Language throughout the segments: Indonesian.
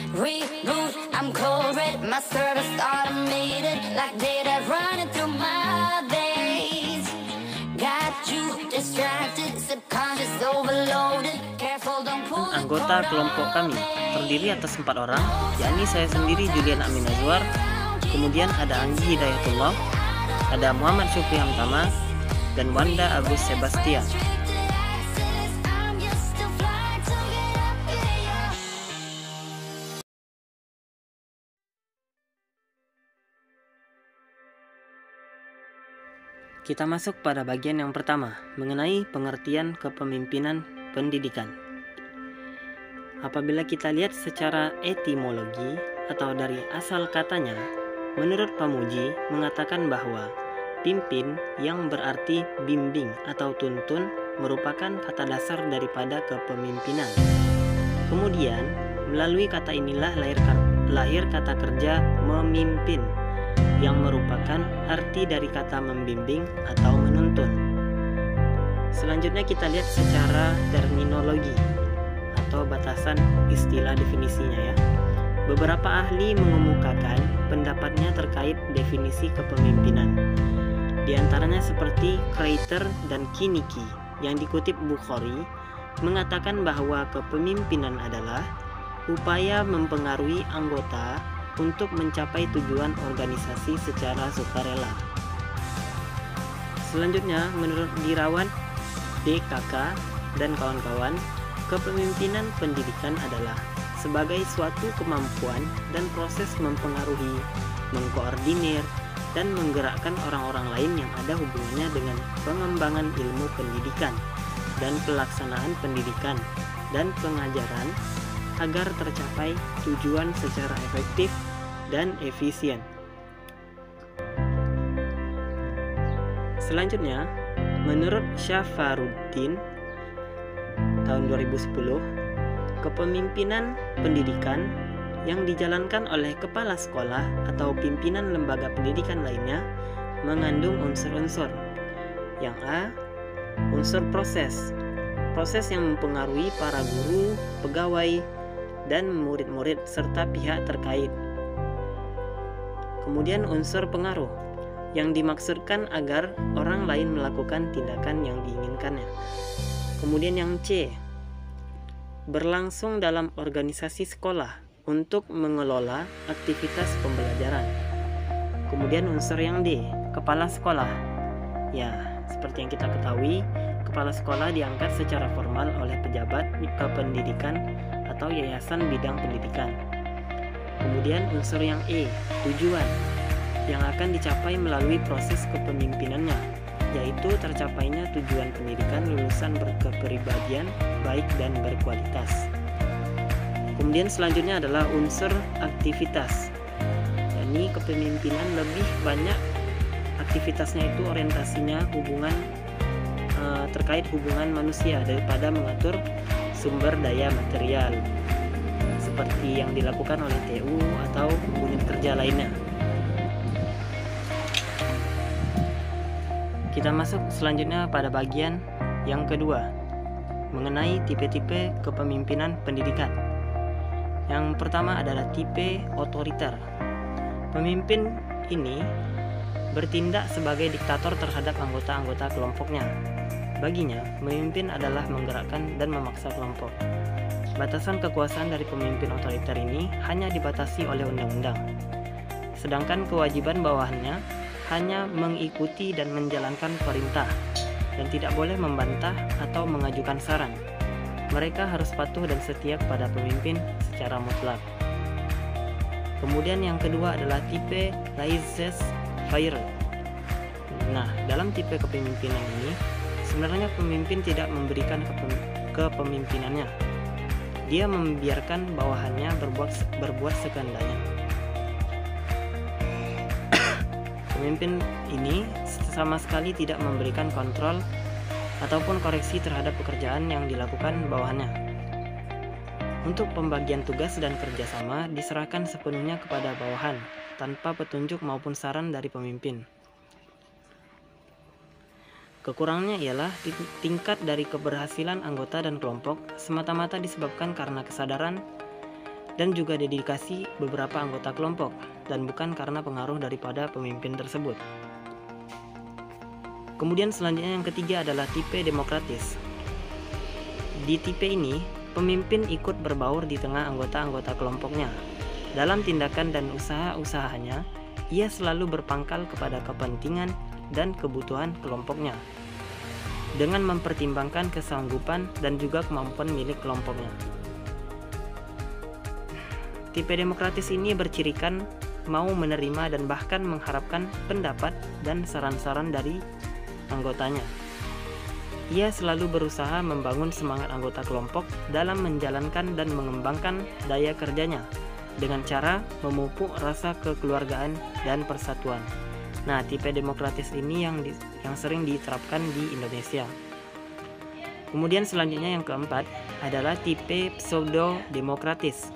Reboot, I'm cold red, my service automated, like data running through my veins. Got you distracted, subconscious overloaded. Careful, don't pull the Anggota kelompok kami terdiri atas 4 orang, yakni saya sendiri Julian Amin Azwar, kemudian ada Anggi Hidayatullah, ada Muhammad Syukri Hamtama, dan Wanda Agus Sebastian. Kita masuk pada bagian yang pertama, mengenai pengertian kepemimpinan pendidikan. Apabila kita lihat secara etimologi atau dari asal katanya, menurut Pamuji mengatakan bahwa pimpin yang berarti bimbing atau tuntun merupakan kata dasar daripada kepemimpinan. Kemudian, melalui kata inilah lahir kata kerja memimpin, yang merupakan arti dari kata membimbing atau menuntun. Selanjutnya kita lihat secara terminologi atau batasan istilah definisinya ya. Beberapa ahli mengemukakan pendapatnya terkait definisi kepemimpinan. Di antaranya seperti Kreiter dan Kiniki yang dikutip Bukhari mengatakan bahwa kepemimpinan adalah upaya mempengaruhi anggota untuk mencapai tujuan organisasi secara sukarela. Selanjutnya, menurut Dirawan DKK dan kawan-kawan, kepemimpinan pendidikan adalah sebagai suatu kemampuan dan proses mempengaruhi, mengkoordinir, dan menggerakkan orang-orang lain yang ada hubungannya dengan pengembangan ilmu pendidikan dan pelaksanaan pendidikan dan pengajaran agar tercapai tujuan secara efektif dan efisien. Selanjutnya, menurut Syafaruddin tahun 2010, kepemimpinan pendidikan yang dijalankan oleh kepala sekolah atau pimpinan lembaga pendidikan lainnya mengandung unsur-unsur. Yang A, unsur proses yang mempengaruhi para guru, pegawai, dan murid-murid serta pihak terkait. Kemudian unsur pengaruh yang dimaksudkan agar orang lain melakukan tindakan yang diinginkannya. Kemudian yang C, berlangsung dalam organisasi sekolah untuk mengelola aktivitas pembelajaran. Kemudian unsur yang D, kepala sekolah. Ya, seperti yang kita ketahui, kepala sekolah diangkat secara formal oleh pejabat kependidikan atau yayasan bidang pendidikan. Kemudian unsur yang E, tujuan yang akan dicapai melalui proses kepemimpinannya, yaitu tercapainya tujuan pendidikan lulusan berkepribadian baik dan berkualitas. Kemudian selanjutnya adalah unsur aktivitas, yakni kepemimpinan lebih banyak aktivitasnya itu orientasinya terkait hubungan manusia daripada mengatur sumber daya material seperti yang dilakukan oleh TU atau unit kerja lainnya. Kita masuk selanjutnya pada bagian yang kedua, mengenai tipe-tipe kepemimpinan pendidikan. Yang pertama adalah tipe otoriter. Pemimpin ini bertindak sebagai diktator terhadap anggota-anggota kelompoknya. Baginya, memimpin adalah menggerakkan dan memaksa kelompok. Batasan kekuasaan dari pemimpin otoriter ini hanya dibatasi oleh undang-undang. Sedangkan kewajiban bawahannya hanya mengikuti dan menjalankan perintah dan tidak boleh membantah atau mengajukan saran. Mereka harus patuh dan setia kepada pemimpin secara mutlak. Kemudian yang kedua adalah tipe laissez-faire. Nah, dalam tipe kepemimpinan ini sebenarnya pemimpin tidak memberikan kepemimpinannya. Dia membiarkan bawahannya berbuat sekehendaknya. Pemimpin ini sama sekali tidak memberikan kontrol ataupun koreksi terhadap pekerjaan yang dilakukan bawahannya. Untuk pembagian tugas dan kerjasama diserahkan sepenuhnya kepada bawahan, tanpa petunjuk maupun saran dari pemimpin. Kekurangannya ialah tingkat dari keberhasilan anggota dan kelompok semata-mata disebabkan karena kesadaran dan juga dedikasi beberapa anggota kelompok, dan bukan karena pengaruh daripada pemimpin tersebut. Kemudian selanjutnya yang ketiga adalah tipe demokratis. Di tipe ini, pemimpin ikut berbaur di tengah anggota-anggota kelompoknya. Dalam tindakan dan usaha-usahanya, ia selalu berpangkal kepada kepentingan dan kebutuhan kelompoknya, dengan mempertimbangkan kesanggupan dan juga kemampuan milik kelompoknya. Tipe demokratis ini bercirikan mau menerima dan bahkan mengharapkan pendapat dan saran-saran dari anggotanya. Ia selalu berusaha membangun semangat anggota kelompok dalam menjalankan dan mengembangkan daya kerjanya dengan cara memupuk rasa kekeluargaan dan persatuan. Nah, tipe demokratis ini yang sering diterapkan di Indonesia. Kemudian selanjutnya yang keempat adalah tipe pseudo-demokratis.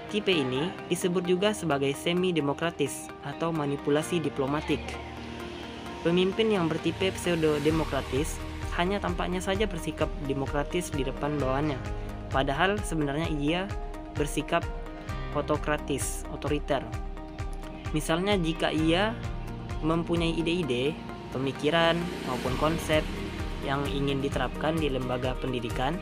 Tipe ini disebut juga sebagai semi-demokratis atau manipulasi diplomatik. Pemimpin yang bertipe pseudo-demokratis hanya tampaknya saja bersikap demokratis di depan bawahannya, padahal sebenarnya ia bersikap autokratis, otoriter. Misalnya jika ia mempunyai ide-ide, pemikiran maupun konsep yang ingin diterapkan di lembaga pendidikan,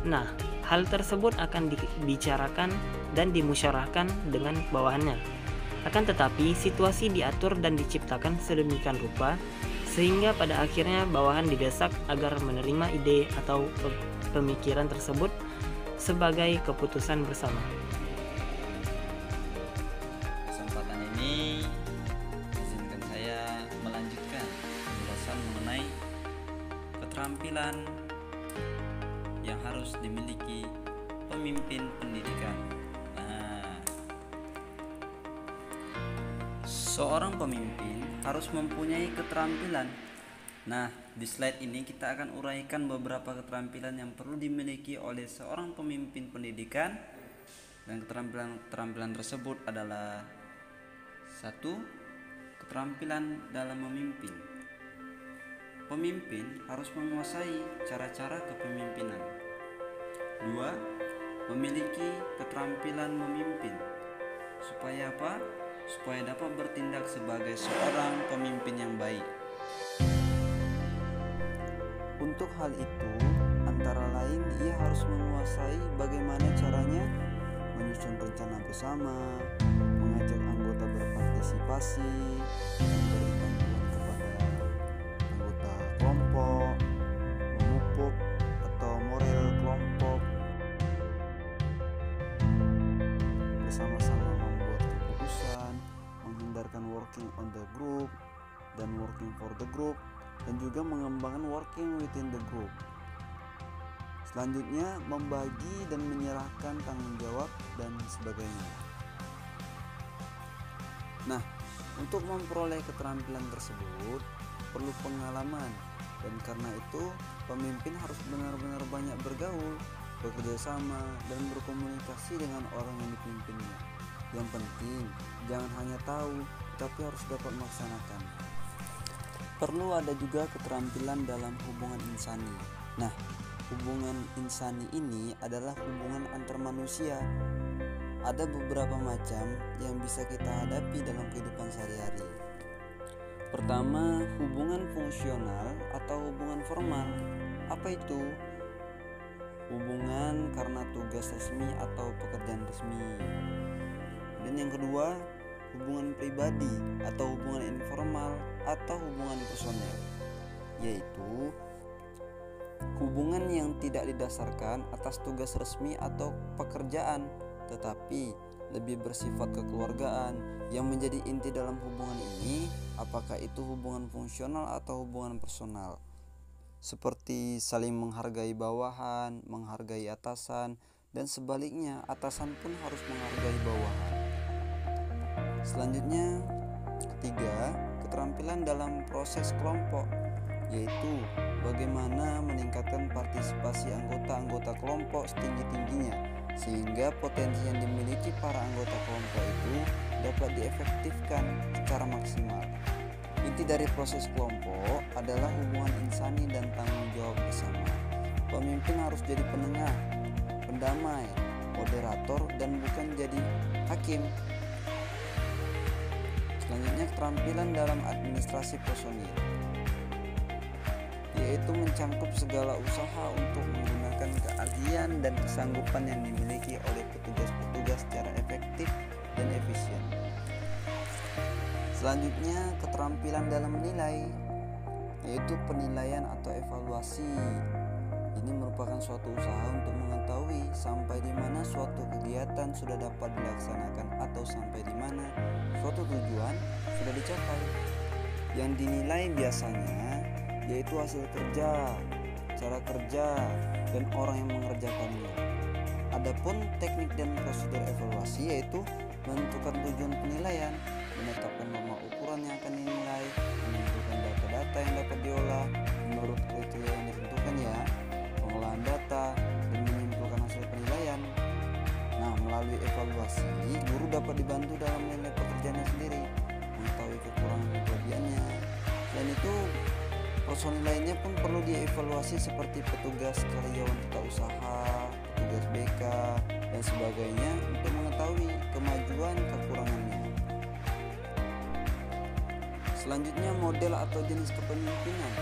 nah hal tersebut akan dibicarakan dan dimusyawarahkan dengan bawahannya. Akan tetapi situasi diatur dan diciptakan sedemikian rupa sehingga pada akhirnya bawahan didesak agar menerima ide atau pemikiran tersebut sebagai keputusan bersama. Kesempatan ini izinkan saya melanjutkan penjelasan mengenai keterampilan yang harus dimiliki pemimpin pendidikan. Seorang pemimpin harus mempunyai keterampilan. Nah, di slide ini kita akan uraikan beberapa keterampilan yang perlu dimiliki oleh seorang pemimpin pendidikan. Dan keterampilan tersebut adalah 1. Keterampilan dalam memimpin. Pemimpin harus menguasai cara-cara kepemimpinan. 2. Memiliki keterampilan memimpin. Supaya apa? Supaya dapat bertindak sebagai seorang pemimpin yang baik. Untuk hal itu, antara lain ia harus menguasai bagaimana caranya menyusun rencana bersama, mengajak anggota berpartisipasi, memberi bantuan kepada anggota kelompok, memupuk atau moral kelompok, bersama-sama membuat keputusan, menghindarkan working on the group dan working for the group, dan juga mengembangkan working within the group. Selanjutnya, membagi dan menyerahkan tanggung jawab dan sebagainya. Nah, untuk memperoleh keterampilan tersebut perlu pengalaman, dan karena itu pemimpin harus benar-benar banyak bergaul, bekerja sama, dan berkomunikasi dengan orang yang dipimpinnya. Yang penting, jangan hanya tahu, tapi harus dapat melaksanakan. Perlu ada juga keterampilan dalam hubungan insani. Nah, hubungan insani ini adalah hubungan antar manusia. Ada beberapa macam yang bisa kita hadapi dalam kehidupan sehari-hari. Pertama, hubungan fungsional atau hubungan formal. Apa itu? Hubungan karena tugas resmi atau pekerjaan resmi. Dan yang kedua, hubungan pribadi atau hubungan informal atau hubungan personel, yaitu hubungan yang tidak didasarkan atas tugas resmi atau pekerjaan, tetapi lebih bersifat kekeluargaan. Yang menjadi inti dalam hubungan ini, apakah itu hubungan fungsional atau hubungan personal, seperti saling menghargai bawahan, menghargai atasan, dan sebaliknya atasan pun harus menghargai bawahan. Selanjutnya, ketiga, keterampilan dalam proses kelompok, yaitu bagaimana meningkatkan partisipasi anggota-anggota kelompok setinggi-tingginya, sehingga potensi yang dimiliki para anggota kelompok itu dapat diefektifkan secara maksimal. Inti dari proses kelompok adalah hubungan insani dan tanggung jawab bersama. Pemimpin harus jadi penengah, pendamai, moderator dan bukan jadi hakim. Selanjutnya, keterampilan dalam administrasi personil, yaitu mencangkup segala usaha untuk menggunakan keahlian dan kesanggupan yang dimiliki oleh petugas-petugas secara efektif dan efisien. Selanjutnya, keterampilan dalam menilai, yaitu penilaian atau evaluasi. Ini merupakan suatu usaha untuk mengetahui sampai di mana suatu kegiatan sudah dapat dilaksanakan atau sampai di mana suatu tujuan sudah dicapai. Yang dinilai biasanya yaitu hasil kerja, cara kerja, dan orang yang mengerjakannya. Adapun teknik dan prosedur evaluasi yaitu menentukan tujuan penilaian, menetapkan norma ukuran yang akan dinilai, mengumpulkan data-data yang dapat diolah menurut kriteria yang ditentukan pengolahan data, dan menyimpulkan hasil penilaian. Nah, melalui evaluasi, guru dapat dibantu dalam menilai pekerjaannya sendiri, mengetahui kekurangan dan kelebihannya. Dan itu personil lainnya pun perlu dievaluasi seperti petugas karyawan tata usaha, petugas BK, dan sebagainya untuk mengetahui kemajuan kekurangannya. Selanjutnya, model atau jenis kepemimpinan.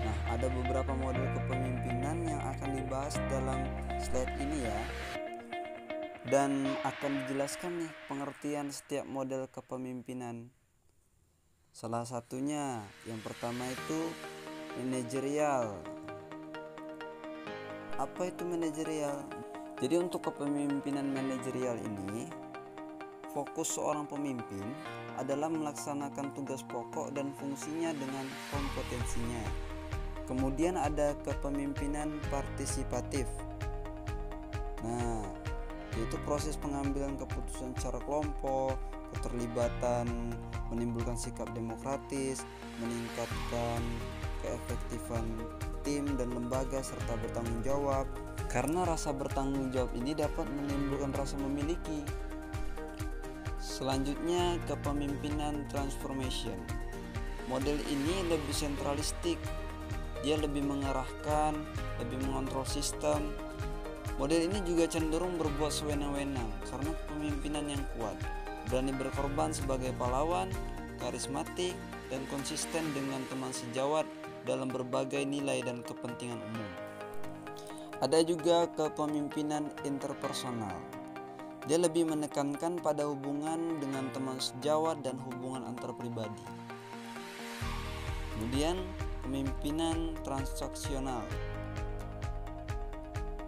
Nah, ada beberapa model kepemimpinan yang akan dibahas dalam slide ini dan akan dijelaskan nih pengertian setiap model kepemimpinan. Salah satunya yang pertama itu manajerial. Apa itu manajerial? Jadi untuk kepemimpinan manajerial ini, fokus seorang pemimpin adalah melaksanakan tugas pokok dan fungsinya dengan kompetensinya. Kemudian ada kepemimpinan partisipatif. Nah, yaitu proses pengambilan keputusan secara kelompok, keterlibatan, menimbulkan sikap demokratis, meningkatkan keefektifan tim dan lembaga serta bertanggung jawab. Karena rasa bertanggung jawab ini dapat menimbulkan rasa memiliki. Selanjutnya, kepemimpinan transformation. Model ini lebih sentralistik. Dia lebih mengarahkan, lebih mengontrol sistem. Model ini juga cenderung berbuat sewenang-wenang karena kepemimpinan yang kuat, berani berkorban sebagai pahlawan, karismatik, dan konsisten dengan teman sejawat dalam berbagai nilai dan kepentingan umum. Ada juga kepemimpinan interpersonal. Dia lebih menekankan pada hubungan dengan teman sejawat dan hubungan antar pribadi. Kemudian kepemimpinan transaksional,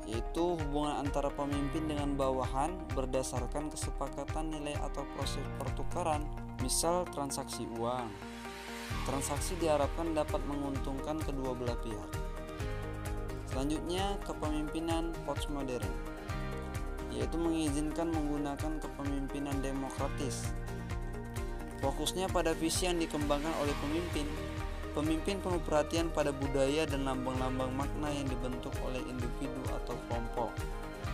yaitu hubungan antara pemimpin dengan bawahan berdasarkan kesepakatan nilai atau proses pertukaran, misal transaksi uang. Transaksi diharapkan dapat menguntungkan kedua belah pihak. Selanjutnya, kepemimpinan postmodern, yaitu mengizinkan menggunakan kepemimpinan demokratis. Fokusnya pada visi yang dikembangkan oleh pemimpin. Pemimpin penuh perhatian pada budaya dan lambang-lambang makna yang dibentuk oleh individu atau kelompok.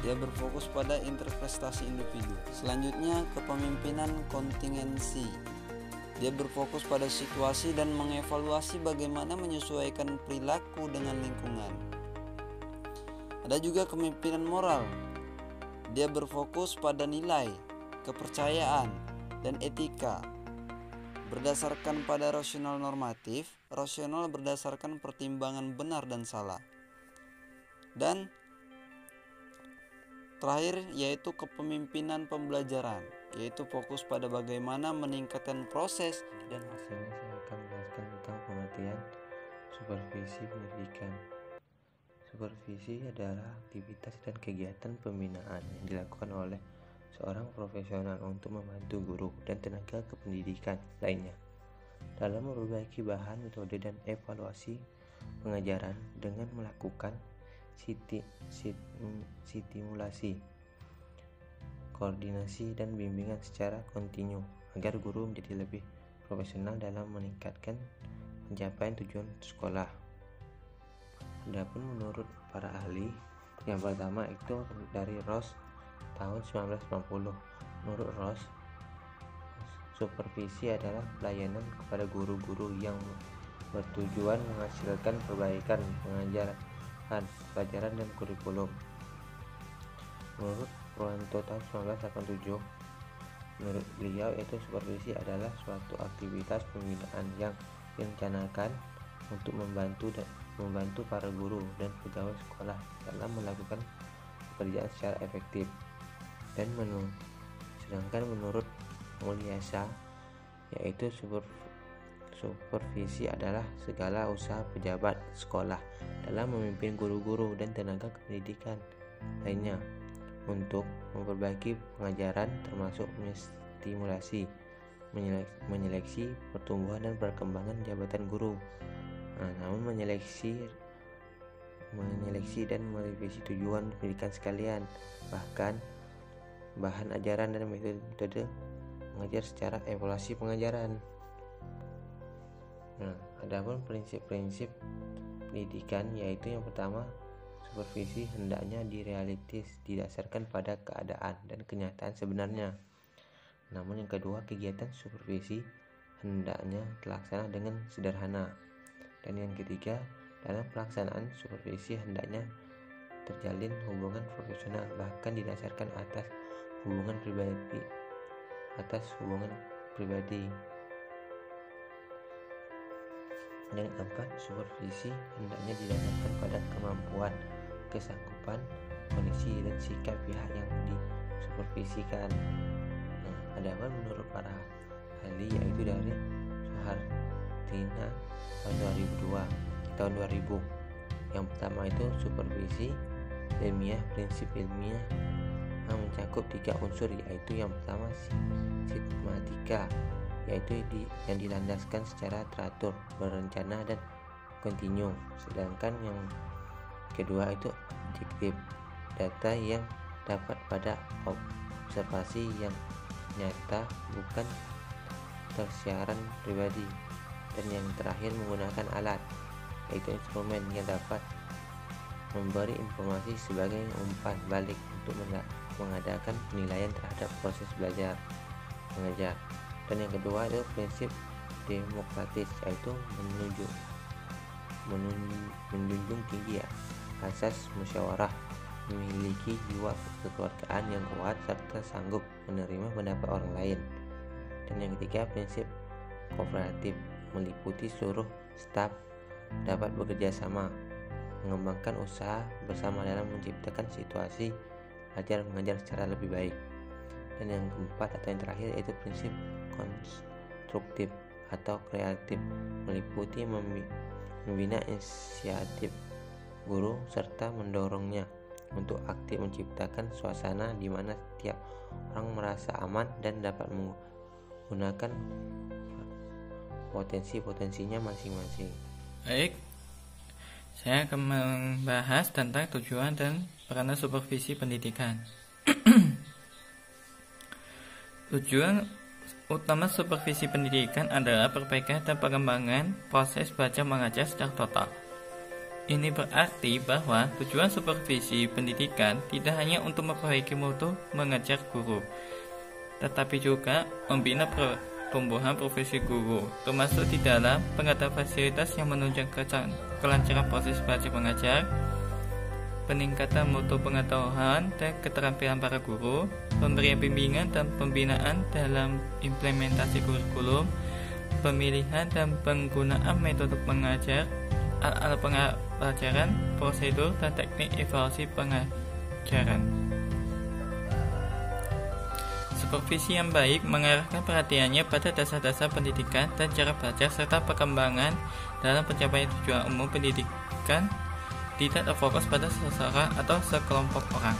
Dia berfokus pada interpretasi individu. Selanjutnya, kepemimpinan kontingensi. Dia berfokus pada situasi dan mengevaluasi bagaimana menyesuaikan perilaku dengan lingkungan. Ada juga kepemimpinan moral. Dia berfokus pada nilai, kepercayaan, dan etika. Berdasarkan pada rasional normatif, rasional berdasarkan pertimbangan benar dan salah. Dan terakhir yaitu kepemimpinan pembelajaran, yaitu fokus pada bagaimana meningkatkan proses dan hasilnya. Saya akan menjelaskan tentang pengertian supervisi pendidikan. Supervisi adalah aktivitas dan kegiatan pembinaan yang dilakukan oleh seorang profesional untuk membantu guru dan tenaga kependidikan lainnya dalam memperbaiki bahan, metode, dan evaluasi pengajaran dengan melakukan stimulasi, koordinasi, dan bimbingan secara kontinu agar guru menjadi lebih profesional dalam meningkatkan pencapaian tujuan sekolah. Adapun menurut para ahli, yang pertama itu dari Ross tahun 1990. Menurut Ross, supervisi adalah pelayanan kepada guru-guru yang bertujuan menghasilkan perbaikan pengajaran, pelajaran, dan kurikulum. Menurut Purwanto tahun 1987, menurut beliau itu supervisi adalah suatu aktivitas pembinaan yang direncanakan untuk membantu para guru dan pegawai sekolah dalam melakukan pekerjaan secara efektif. Sedangkan menurut Mulyasa, yaitu supervisi adalah segala usaha pejabat sekolah dalam memimpin guru-guru dan tenaga pendidikan lainnya untuk memperbaiki pengajaran, termasuk menstimulasi, menyeleksi pertumbuhan dan perkembangan jabatan guru. Namun menyeleksi dan merevisi tujuan pendidikan sekalian, bahkan bahan ajaran dan metode mengajar secara evaluasi pengajaran. Adapun prinsip-prinsip pendidikan, yaitu yang pertama, supervisi hendaknya direalistis, didasarkan pada keadaan dan kenyataan sebenarnya. Namun yang kedua, kegiatan supervisi hendaknya terlaksana dengan sederhana. Dan yang ketiga, dalam pelaksanaan supervisi hendaknya terjalin hubungan profesional, bahkan didasarkan atas hubungan pribadi. Dan keempat, supervisi hendaknya didasarkan pada kemampuan, kesanggupan, kondisi dan sikap pihak yang disupervisikan. Adapun menurut para ahli, yaitu dari Suhartina tahun 2000. Yang pertama itu supervisi ilmiah. Prinsip ilmiah mencakup 3 unsur, yaitu yang pertama sistematika, yaitu yang dilandaskan secara teratur, berencana dan kontinu. Sedangkan yang kedua itu objektif, data yang dapat pada observasi yang nyata, bukan tersiaran pribadi. Dan yang terakhir menggunakan alat, yaitu instrumen yang dapat memberi informasi sebagai umpan balik untuk mengadakan penilaian terhadap proses belajar mengajar. Dan yang kedua itu prinsip demokratis, yaitu menjunjung tinggi asas musyawarah, memiliki jiwa kekeluargaan yang kuat serta sanggup menerima pendapat orang lain. Dan yang ketiga prinsip kooperatif, meliputi seluruh staf dapat bekerja sama, mengembangkan usaha bersama dalam menciptakan situasi belajar mengajar secara lebih baik. Dan yang keempat atau yang terakhir yaitu prinsip konstruktif atau kreatif, meliputi membina inisiatif guru serta mendorongnya untuk aktif menciptakan suasana di mana setiap orang merasa aman dan dapat menggunakan potensi-potensinya masing-masing. Baik, saya akan membahas tentang tujuan dan peranan supervisi pendidikan. Tujuan utama supervisi pendidikan adalah perbaikan dan pengembangan proses belajar mengajar secara total. Ini berarti bahwa tujuan supervisi pendidikan tidak hanya untuk memperbaiki mutu mengajar guru, tetapi juga membina pertumbuhan profesi guru, termasuk di dalam pengadaan fasilitas yang menunjang kelancaran proses belajar mengajar, peningkatan mutu pengetahuan dan keterampilan para guru, pemberian bimbingan dan pembinaan dalam implementasi kurikulum, pemilihan dan penggunaan metode pengajar, alat pelajaran, prosedur dan teknik evaluasi pengajaran. Supervisi yang baik mengarahkan perhatiannya pada dasar-dasar pendidikan dan cara belajar serta perkembangan dalam pencapaian tujuan umum pendidikan, tidak terfokus pada seseorang atau sekelompok orang.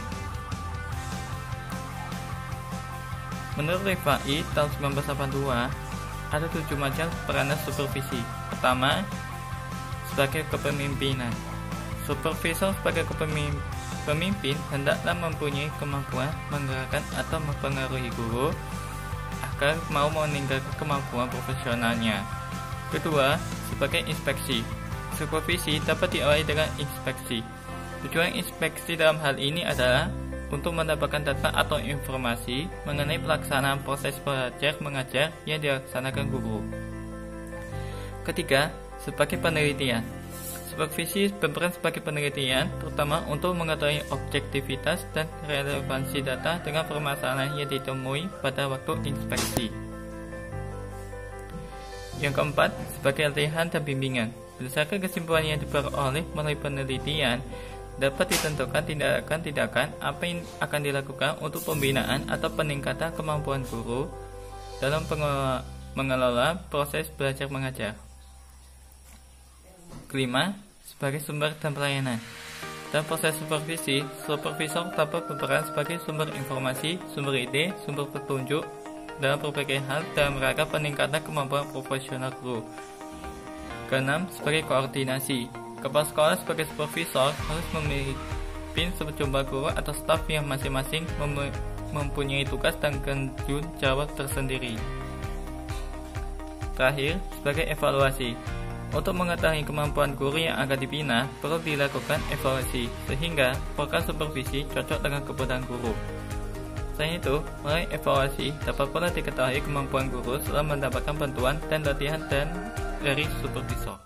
Menurut Rifai tahun 1982, ada 7 macam peranan supervisi. Pertama, sebagai kepemimpinan. Supervisor sebagai pemimpin hendaklah mempunyai kemampuan menggerakkan atau mempengaruhi guru agar mau meninggalkan kemampuan profesionalnya. Kedua, sebagai inspeksi. Supervisi dapat diawali dengan inspeksi. Tujuan inspeksi dalam hal ini adalah untuk mendapatkan data atau informasi mengenai pelaksanaan proses belajar mengajar yang dilaksanakan guru. Ketiga, sebagai penelitian. Supervisi berperan sebagai penelitian, terutama untuk mengetahui objektivitas dan relevansi data dengan permasalahan yang ditemui pada waktu inspeksi. Yang keempat, sebagai latihan dan bimbingan. Berdasarkan kesimpulan yang diperoleh melalui penelitian, dapat ditentukan tindakan-tindakan apa yang akan dilakukan untuk pembinaan atau peningkatan kemampuan guru dalam mengelola proses belajar mengajar. Kelima, sebagai sumber dan pelayanan. Dalam proses supervisi, supervisor dapat berperan sebagai sumber informasi, sumber ide, sumber petunjuk dalam berbagai hal dalam rangka peningkatan kemampuan profesional guru. Keenam, sebagai koordinasi. Kepala sekolah sebagai supervisor harus memimpin sejumlah guru atau staf yang masing-masing mempunyai tugas dan tanggung jawab tersendiri. Terakhir, sebagai evaluasi. Untuk mengetahui kemampuan guru yang akan dibina, perlu dilakukan evaluasi, sehingga program supervisi cocok dengan kebutuhan guru. Selain itu, melalui evaluasi dapat pula diketahui kemampuan guru setelah mendapatkan bantuan dan latihan dari supervisor.